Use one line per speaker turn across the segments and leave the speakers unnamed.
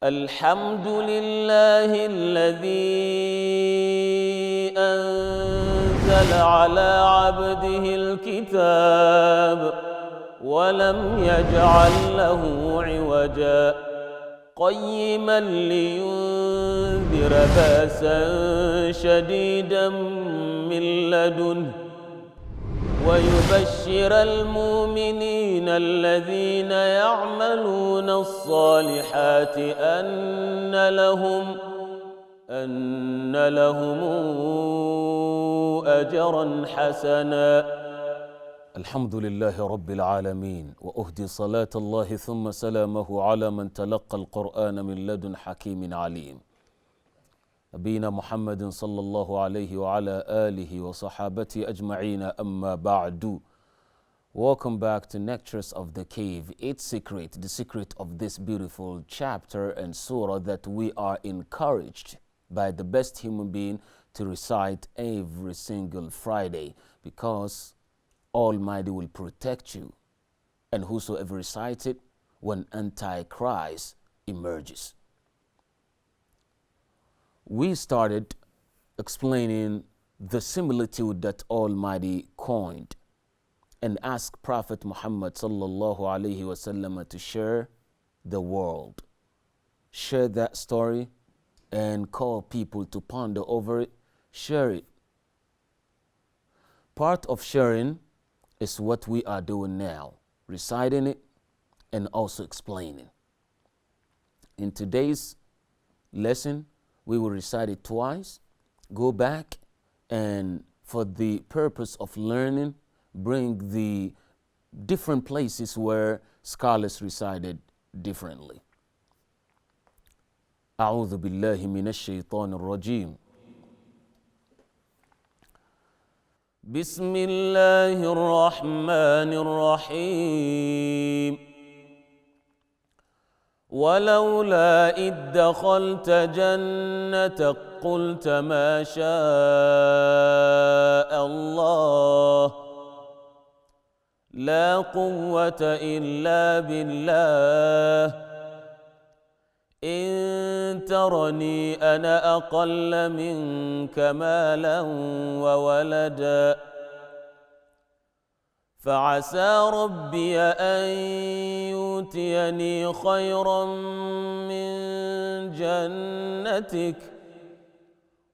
الحمد لله الذي أنزل على عبده الكتاب ولم يجعل له عوجا قيما لينذر بأسا شديدا من لدنه ويبشر المؤمنين الذين يعملون الصالحات أن لهم أجرا حسنا. الحمد لله رب العالمين، وأهدي صلاة الله ثم سلامه على من تلقى القرآن من لدن حكيم عليم، نبينا محمد صلى الله عليه وعلى آله وصحابته أجمعين. أما بعد. Welcome back to Nectrous of the Cave. Its secret, the secret of this beautiful chapter and surah that we are encouraged by the best human being to recite every single Friday, because Almighty will protect you, and whosoever recites it when Antichrist emerges. We started explaining the similitude that Almighty coined and asked Prophet Muhammad sallallahu alaihi wasallam to share the world, share that story and call people to ponder over it, share it. Part of sharing is what we are doing now, reciting it and also explaining. In today's lesson, we will recite it twice, go back, and for the purpose of learning, bring the different places where scholars recited differently. أعوذ بالله من الشيطان الرجيم. بسم الله الرحمن الرحيم. ولولا إذ دخلت جنتك قلت ما شاء الله لا قوة إلا بالله إن ترني أنا أقل منك مالا وولدا فعسى ربي أن يؤتيني خيرا من جنتك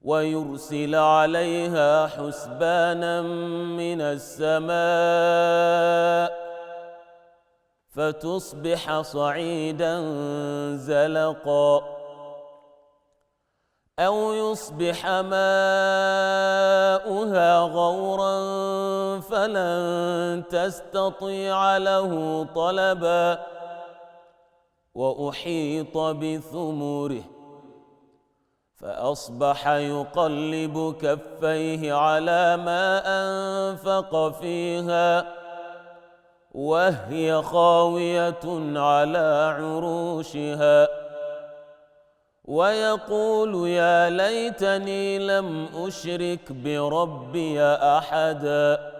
ويرسل عليها حسبانا من السماء فتصبح صعيدا زلقا أو يصبح ماؤها غورا فلن تستطيع له طلبا وأحيط بثمره فأصبح يقلب كفيه على ما أنفق فيها وهي خاوية على عروشها ويقول يا ليتني لم أشرك بربي أحدا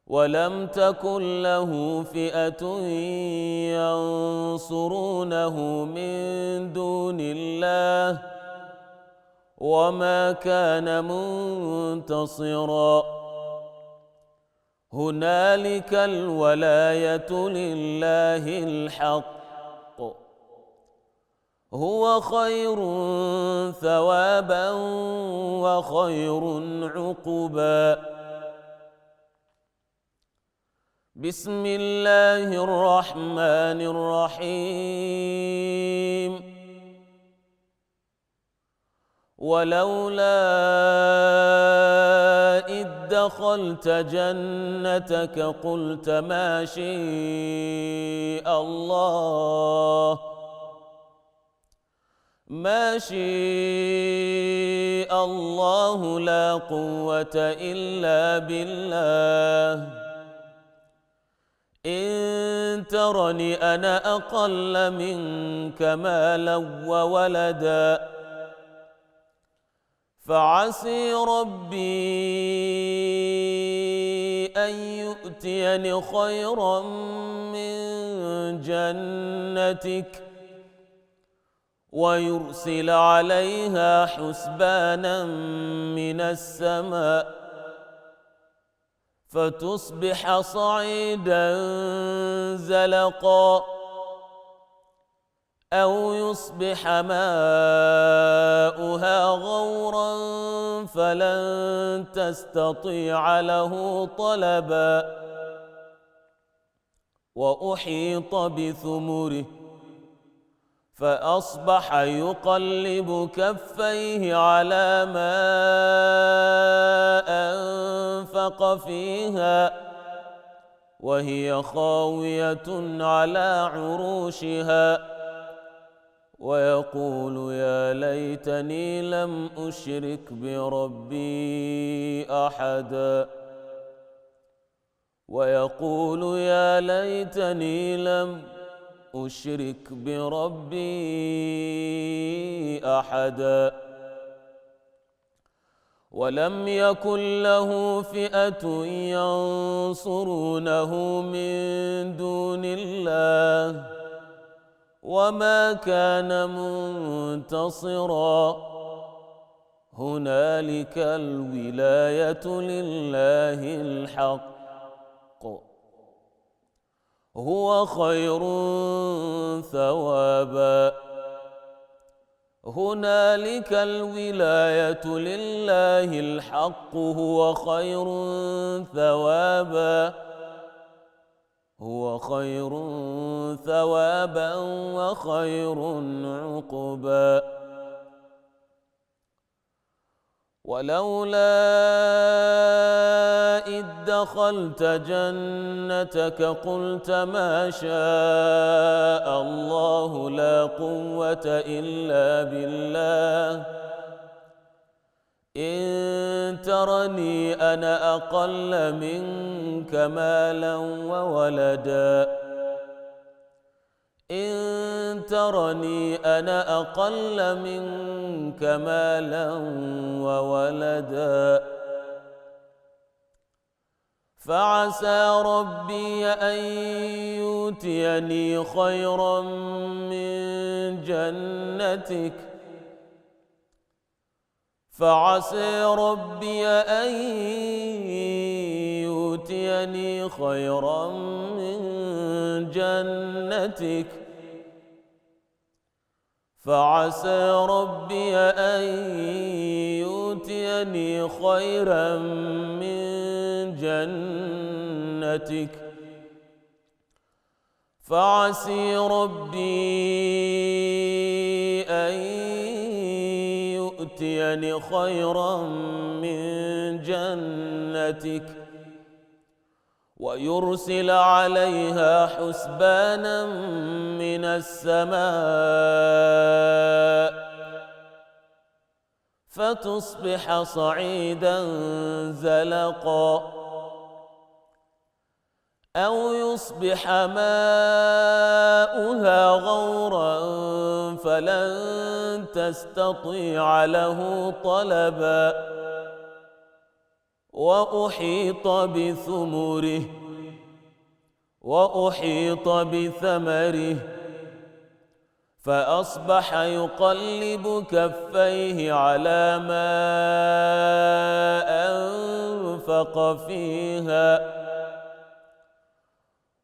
ولم تكن له فئة ينصرونه من دون الله وما كان منتصرا هنالك الولاية لله الحق هو خير ثوابا وخير عقبا. بسم الله الرحمن الرحيم. ولولا إذ دخلت جنتك قلت ما شاء الله لا قوة إلا بالله إن ترني أنا أقل منك مالا وولدا فعسي ربي أن يؤتيني خيرا من جنتك ويرسل عليها حسبانا من السماء فتصبح صعيدا زلقا أو يصبح ماؤها غورا فلن تستطيع له طلبا وأحيط بثمره فأصبح يقلب كفيه على ما أنفق فيها وهي خاوية على عروشها ويقول يا ليتني لم أشرك بربي أحدا ويقول يا ليتني لم أشرك بربي أحدا ولم يكن له فئة ينصرونه من دون الله وما كان منتصرا هنالك الولاية لله الحق هو خير ثوابا هنالك الولاية لله الحق هو خير ثوابا هو خير ثوابا وخير عقبا ولولا إذ دخلت جنتك قلت ما شاء الله لا قوة إلا بالله إن ترني أنا أقل منك مالا وولدا إن ترني أنا أقل منك مالا وولدا فعسى ربي أن يؤتيني خيرا من جنتك فعسى ربي أن يؤتيني خيرا من جنتك فعسى ربي أن يؤتيني خيرا من جنتك فعسى ربي أن يؤتيني خيرا من جنتك ويرسل عليها حسبانا من السماء فتصبح صعيدا زلقا أو يصبح ماؤها غورا فلن تستطيع له طلبا وأحيط بثمره وأحيط بثمره فأصبح يقلب كفيه على ما أنفق فيها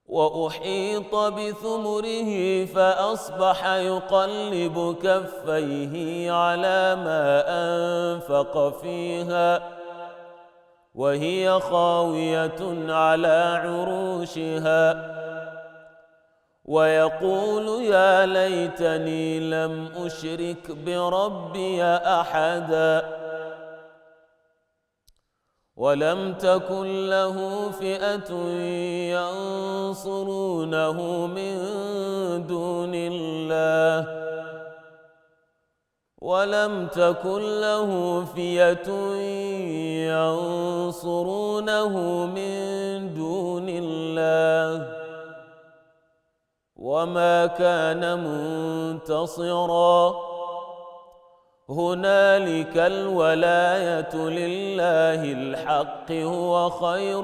وأحيط بثمره فأصبح يقلب كفيه على ما أنفق فيها وهي خاوية على عروشها ويقول يا ليتني لم أشرك بربي أحدا ولم تكن له فئة ينصرونه من دون الله ولم تكن له فئة ينصرونه من دون الله وما كان منتصرا هنالك الولاية لله الحق هو خير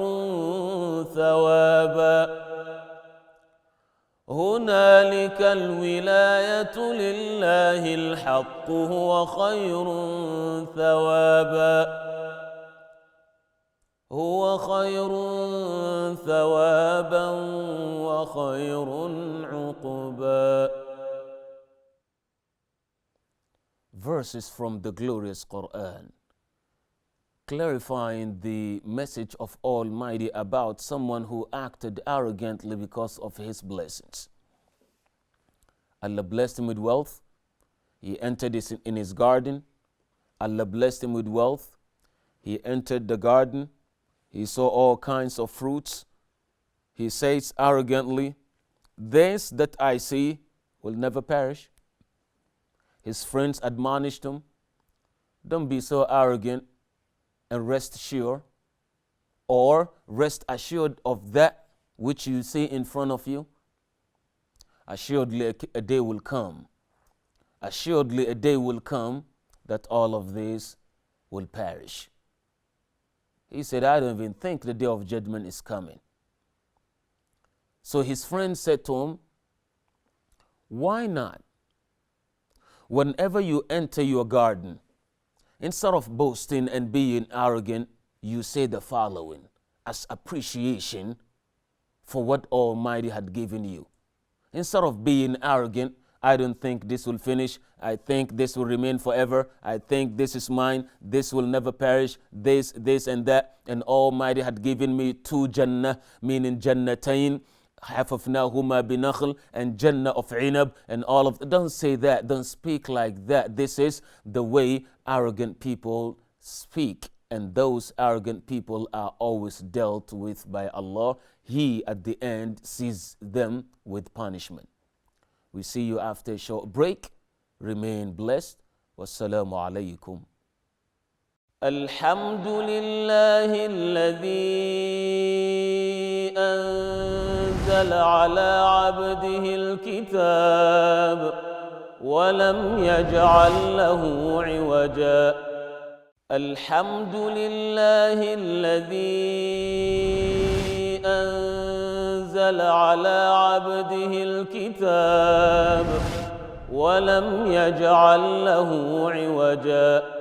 ثوابا هنالك الولاية لله الحق هو خير ثوابا هو خير ثوابا وخير عقبا. Verses from the glorious Quran clarifying the message of Almighty about someone who acted arrogantly because of his blessings. Allah blessed him with wealth. He entered in his garden. Allah blessed him with wealth. He entered the garden. He saw all kinds of fruits. He says arrogantly, "This that I see will never perish." His friends admonished him, "Don't be so arrogant, and rest sure," or rest assured of that which you see in front of you. Assuredly a day will come. Assuredly a day will come that all of this will perish. He said, "I don't even think the day of judgment is coming." So his friend said to him, "Why not? Whenever you enter your garden, instead of boasting and being arrogant, you say the following as appreciation for what Almighty had given you. Instead of being arrogant, I don't think this will finish. I think this will remain forever. I think this is mine. This will never perish. This, and that. And Almighty had given me 2 Jannah, meaning Jannatain, حففناهما بنخل, and Jannah of Inab, and all of that." Don't say that. Don't speak like that. This is the way arrogant people speak. And those arrogant people are always dealt with by Allah. He at the end sees them with punishment. We see you after a short break. Remain blessed. Wassalamu alaikum. الحمد لله الذي أنزل على عبده الكتاب ولم يجعل له عوجا. الحمد لله الذي أنزل على عبده الكتاب ولم يجعل له عوجا.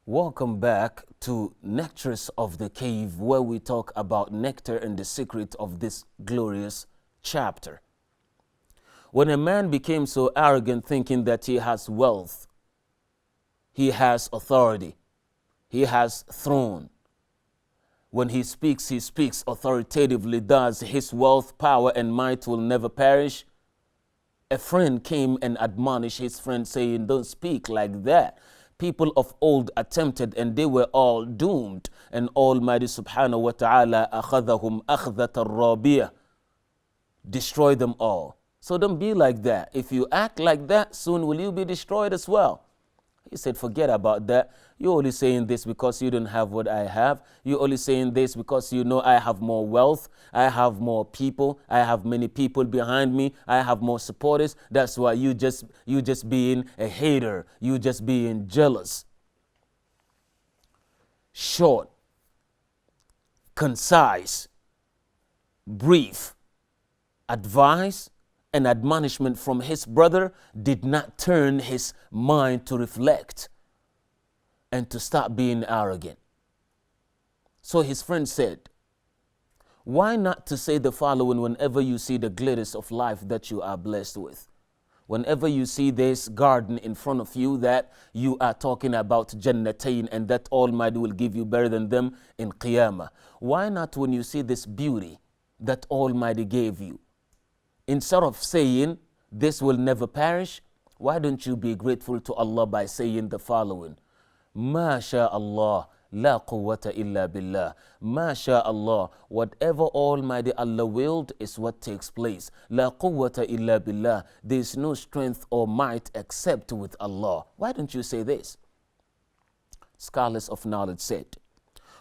Welcome back to Nectrous of the Cave, where we talk about nectar and the secret of this glorious chapter. When a man became so arrogant, thinking that he has wealth, he has authority, he has throne. When he speaks authoritatively, thus his wealth, power, and might will never perish. A friend came and admonished his friend, saying, "Don't speak like that. People of old attempted and they were all doomed. And Almighty subhanahu wa ta'ala akhadhahum akhdhatan rabiyah, destroy them all. So don't be like that. If you act like that, soon will you be destroyed as well." He said, "Forget about that. You're only saying this because you don't have what I have. You're only saying this because you know I have more wealth. I have more people. I have many people behind me. I have more supporters. That's why you just being a hater. You just being jealous." Short, concise, brief advice and admonishment from his brother did not turn his mind to reflect and to stop being arrogant. So his friend said, "Why not to say the following whenever you see the glitters of life that you are blessed with? Whenever you see this garden in front of you that you are talking about Jannatain and that Almighty will give you better than them in Qiyamah. Why not when you see this beauty that Almighty gave you? Instead of saying this will never perish, why don't you be grateful to Allah by saying the following? Masha Allah, la quwwata illa billah. Masha Allah, whatever Almighty Allah willed is what takes place. La quwwata illa billah. There is no strength or might except with Allah. Why don't you say this? Scholars of knowledge said,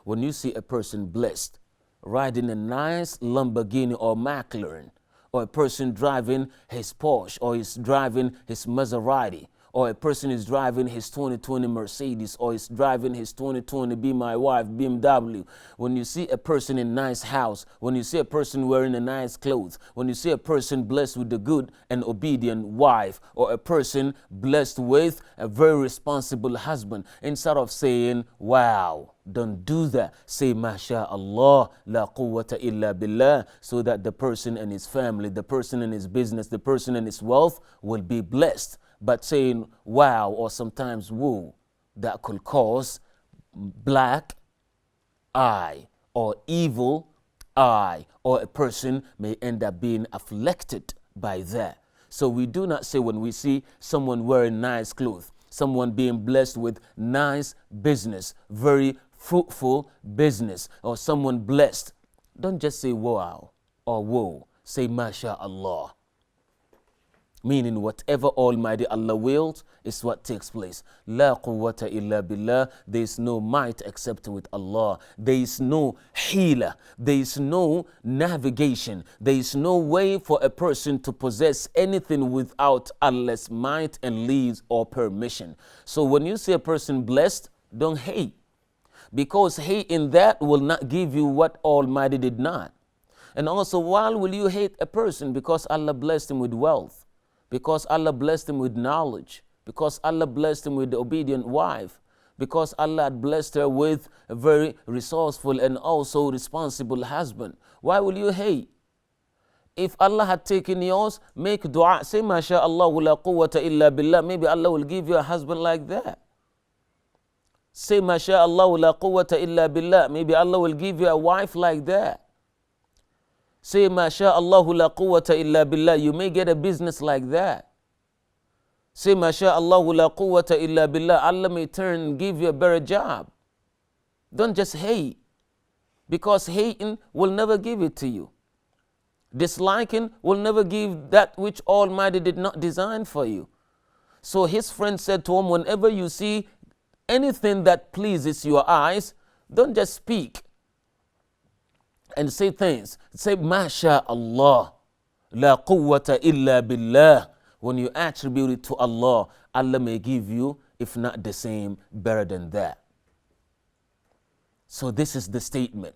when you see a person blessed, riding a nice Lamborghini or McLaren, or a person driving his Porsche, or is driving his Maserati, or a person is driving his 2020 Mercedes, or is driving his 2020 Be My Wife BMW, when you see a person in nice house, when you see a person wearing a nice clothes, when you see a person blessed with a good and obedient wife, or a person blessed with a very responsible husband, instead of saying, wow, don't do that. Say, Masha Allah, la quwwata illa billah, so that the person and his family, the person and his business, the person and his wealth will be blessed. But saying wow or sometimes woo, that could cause black eye or evil eye, or a person may end up being afflicted by that. So we do not say when we see someone wearing nice clothes, someone being blessed with nice business, very fruitful business, or someone blessed, don't just say wow or whoa. Say Masha Allah. Meaning whatever Almighty Allah wills is what takes place. La quwwata illa billah. There is no might except with Allah. There is no healer. There is no navigation. There is no way for a person to possess anything without Allah's might and leave or permission. So when you see a person blessed, don't hate. Because hate in that will not give you what Almighty did not. And also, why will you hate a person? Because Allah blessed him with wealth. Because Allah blessed him with knowledge. Because Allah blessed him with the obedient wife. Because Allah had blessed her with a very resourceful and also responsible husband. Why will you hate? If Allah had taken yours, make dua. Say, Masha Allah, la quwwata illa billah. Maybe Allah will give you a husband like that. Say, Masha Allah, la quwwata illa billah. Maybe Allah will give you a wife like that. Say, Masha Allah, la quwwata illa billah. You may get a business like that. Say, Masha Allah, la quwwata illa billah. Allah may turn and give you a better job. Don't just hate. Because hating will never give it to you. Disliking will never give that which Almighty did not design for you. So his friend said to him, whenever you see anything that pleases your eyes, don't just speak and say things. Say, Masha Allah, la quwwata illa billah. When you attribute it to Allah, Allah may give you, if not the same, better than that. So this is the statement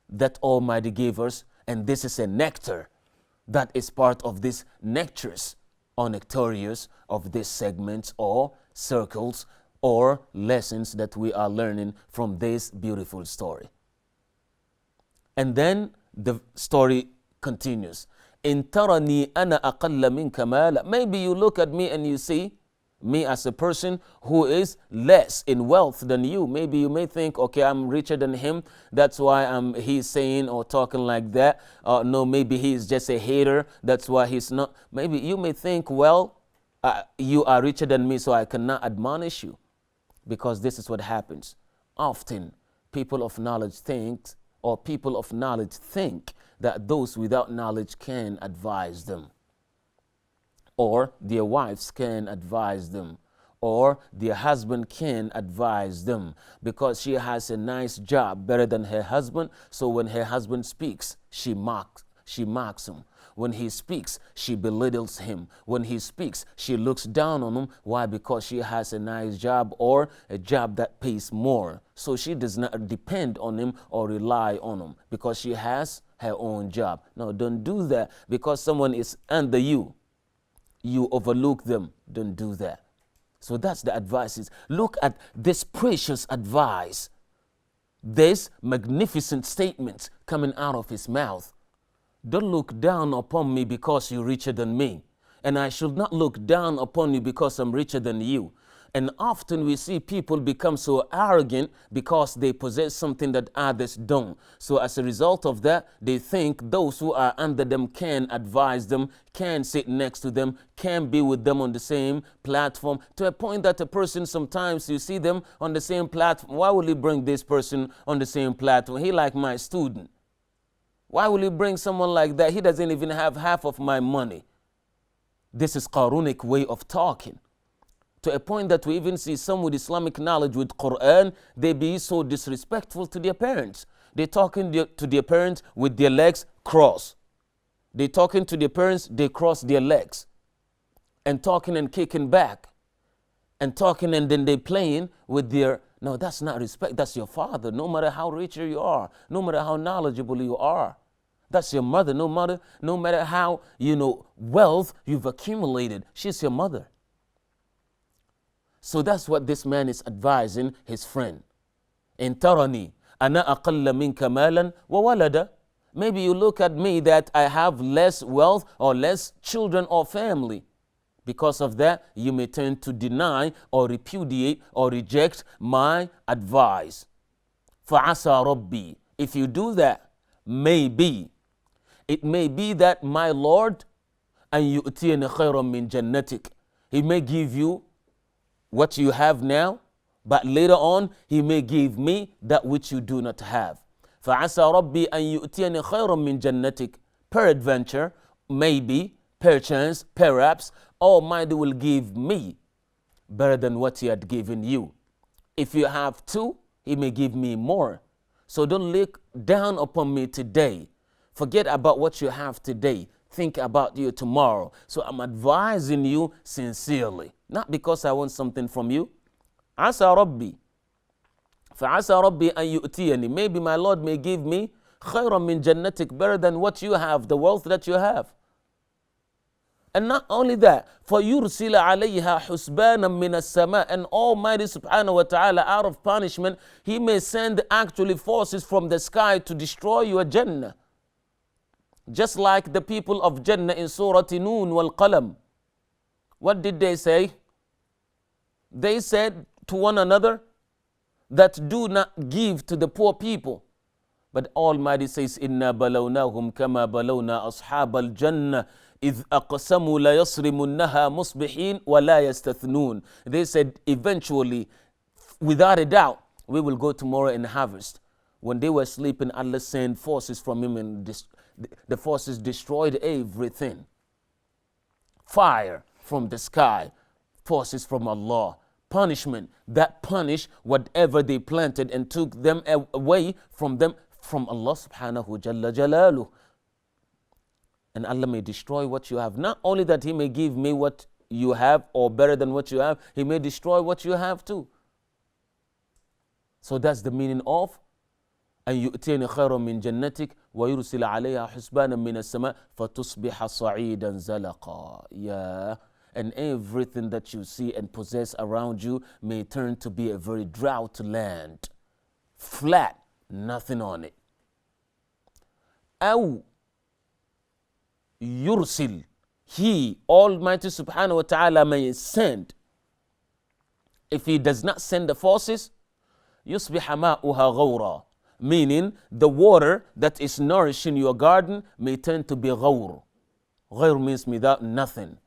that Almighty gave us, and this is a nectar that is part of this Nectrous or Nectarious of this segment or circles or lessons that we are learning from this beautiful story. And then the story continues. In tarani ana aqalla minka mala. Maybe you look at me and you see me as a person who is less in wealth than you. Maybe you may think, okay, I'm richer than him. That's why he's saying or talking like that. No, maybe he's just a hater. That's why he's not. Maybe you may think, well, you are richer than me, so I cannot admonish you. Because this is what happens. Often, people of knowledge think that those without knowledge can advise them. Or their wives can advise them. Or their husband can advise them. Because she has a nice job better than her husband. So when her husband speaks, she mocks him. When he speaks, she belittles him. When he speaks, she looks down on him. Why? Because she has a nice job or a job that pays more. So she does not depend on him or rely on him because she has her own job. No, don't do that. Because someone is under you, you overlook them. Don't do that. So that's the advice. Look at this precious advice. This magnificent statement coming out of his mouth. Don't look down upon me because you're richer than me. And I should not look down upon you because I'm richer than you. And often we see people become so arrogant because they possess something that others don't. So as a result of that, they think those who are under them can advise them, can sit next to them, can be with them on the same platform, to a point that a person sometimes you see them on the same platform. Why will you bring this person on the same platform? He like my student. Why will you bring someone like that? He doesn't even have half of my money. This is Qarunic way of talking. To a point that we even see some with Islamic knowledge with Quran, they be so disrespectful to their parents. They're talking to their parents with their legs crossed. They're talking to their parents, they cross their legs. And talking and kicking back. and talking, and then they playing with their, no, that's not respect. That's your father, no matter how rich you are, no matter how knowledgeable you are. That's your mother, no matter how, wealth you've accumulated. She's your mother. So that's what this man is advising his friend. In tarani, ana aqalla minka malan wa walada. Maybe you look at me that I have less wealth or less children or family. Because of that, you may tend to deny or repudiate or reject my advice. فَعَسَى رَبِّي. If you do that, it may be that my Lord, أَن يُؤْتِيَنِ خَيْرًا مِنْ جَنَّتِكَ. He may give you what you have now, but later on, He may give me that which you do not have. فَعَسَى رَبِّي أَن يُؤْتِيَنِ خَيْرًا مِنْ جَنَّتِكَ. Peradventure, maybe, perchance, perhaps, Almighty will give me better than what He had given you. If you have two, He may give me more. So don't look down upon me today. Forget about what you have today. Think about you tomorrow. So I'm advising you sincerely, not because I want something from you. Asa Rabbi. فَعَسَى رَبِّي أَن يُؤْتِيَنِ. Maybe my Lord may give me خَيْرًا مِنْ جَنَّتِكَ, better than what you have, the wealth that you have. And not only that, فَيُرْسِلَ عَلَيْهَا حُسْبَانًا مِنَ السَّمَاءِ. And Almighty subhanahu wa ta'ala, out of punishment, He may send actually forces from the sky to destroy your Jannah. Just like the people of Jannah in Surah Noon wal Qalam. What did they say? They said to one another that do not give to the poor people. But Almighty says, إِنَّا بَلَوْنَاهُمْ كَمَا بَلَوْنَا أَصْحَابَ الْجَنَّةِ إِذْ أَقْسَمُوا لَيَصْرِمُنَّهَا مُصْبِحِينَ وَلَا يَسْتَثْنُونَ. They said, eventually, without a doubt, we will go tomorrow and harvest. When they were sleeping, Allah sent forces from Him, and the forces destroyed everything. Fire from the sky, forces from Allah. Punishment that punish whatever they planted and took them away from them, from Allah subhanahu jalla jalaluh. And Allah may destroy what you have. Not only that He may give me what you have or better than what you have, He may destroy what you have too. So that's the meaning of أن يؤتيني خيرا من جنتك ويرسل عليها حسبانا من السماء فتصبح صعيدا زلقا. Yeah. And everything that you see and possess around you may turn to be a very drought land. Flat, nothing on it. أو يرسل. He, Almighty subhanahu wa ta'ala, may send. If He does not send the forces, يصبح ماؤها غورا. Meaning, the water that is nourishing your garden may turn to be غور. غير means without nothing.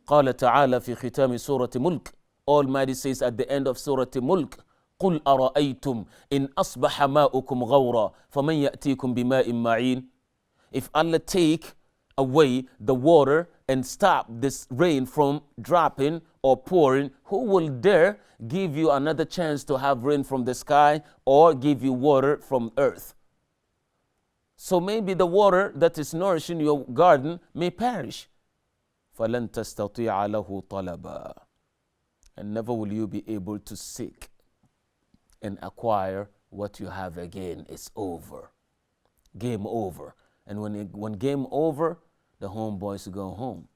قال تعالى في ختام سورة ملك. Almighty says at the end of Surah Mulk, قل أرأيتم إن أصبح ماؤكم غورا فمن يأتيكم بماء معين. If Allah take away the water and stop this rain from dropping or pouring, who will dare give you another chance to have rain from the sky or give you water from earth? So maybe the water that is nourishing your garden may perish. فَلَن تَسْتَطِيعَ لَهُ طَلَبًا. And never will you be able to seek and acquire what you have again. It's over. Game over. And when game over, the homeboys go home.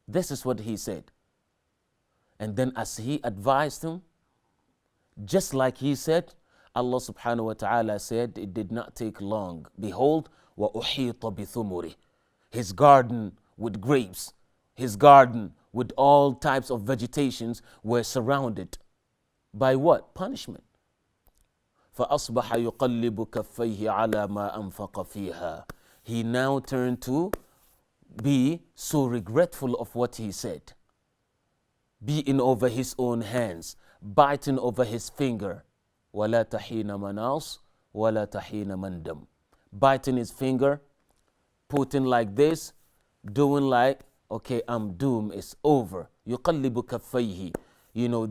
This is what he said. And then as he advised him, just like he said, Allah subhanahu wa ta'ala said, it did not take long. Behold, وَأُحِيطَ بِثُمُرِهِ. His garden with grapes, his garden with all types of vegetations were surrounded by what? Punishment. فَأَصْبَحَ يُقَلِّبُ كَفَّيْهِ عَلَى مَا أَنْفَقَ فِيهَا. He now turned to be so regretful of what he said, beating over his own hands, biting over his finger. وَلَا تَحِينَ مَنَاصٍ وَلَا تَحِينَ مَنْدَمٍ. Biting his finger, putting like this, doing like, okay, I'm doomed, it's over. يُقَلِّبُ كَفَّيْهِ.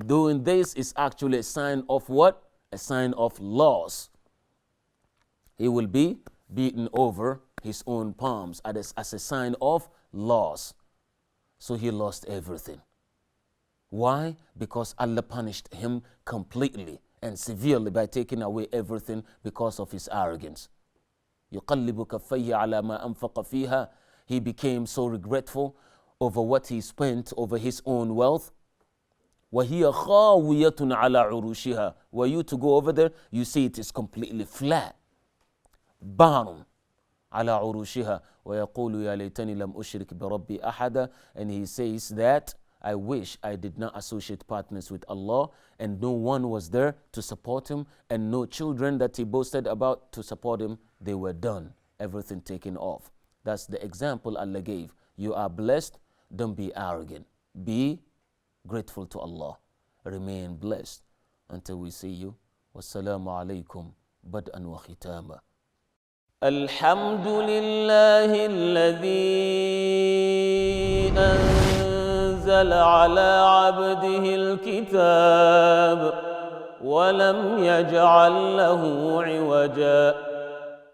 Doing this is actually a sign of what? A sign of loss. He will be beaten over his own palms as a sign of loss. So he lost everything. Why? Because Allah punished him completely and severely by taking away everything because of his arrogance. يقلب كفيه على ما أنفق فيها. He became so regretful over what he spent over his own wealth. وهي خاوية على عروشها. Were you to go over there, you see it is completely flat, bottom, على عروشها. ويقول يا ليتني لم أشرك بربي أحدا. And he says that I wish I did not associate partners with Allah, and no one was there to support him, and no children that he boasted about to support him. They were done, everything taken off. That's the example Allah gave. You are blessed, don't be arrogant. Be grateful to Allah. Remain blessed until we see you. Wassalamu alaikum bad'an wa khitama. الحمد لله الذي أنزل على عبده الكتاب ولم يجعل له عوجا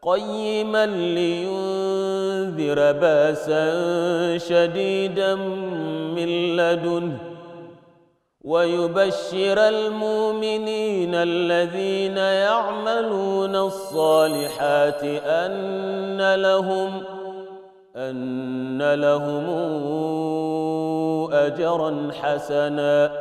قيما لينذر باسا شديدا من لدنه ويبشر المؤمنين الذين يعملون الصالحات أن لهم أجرا حسنا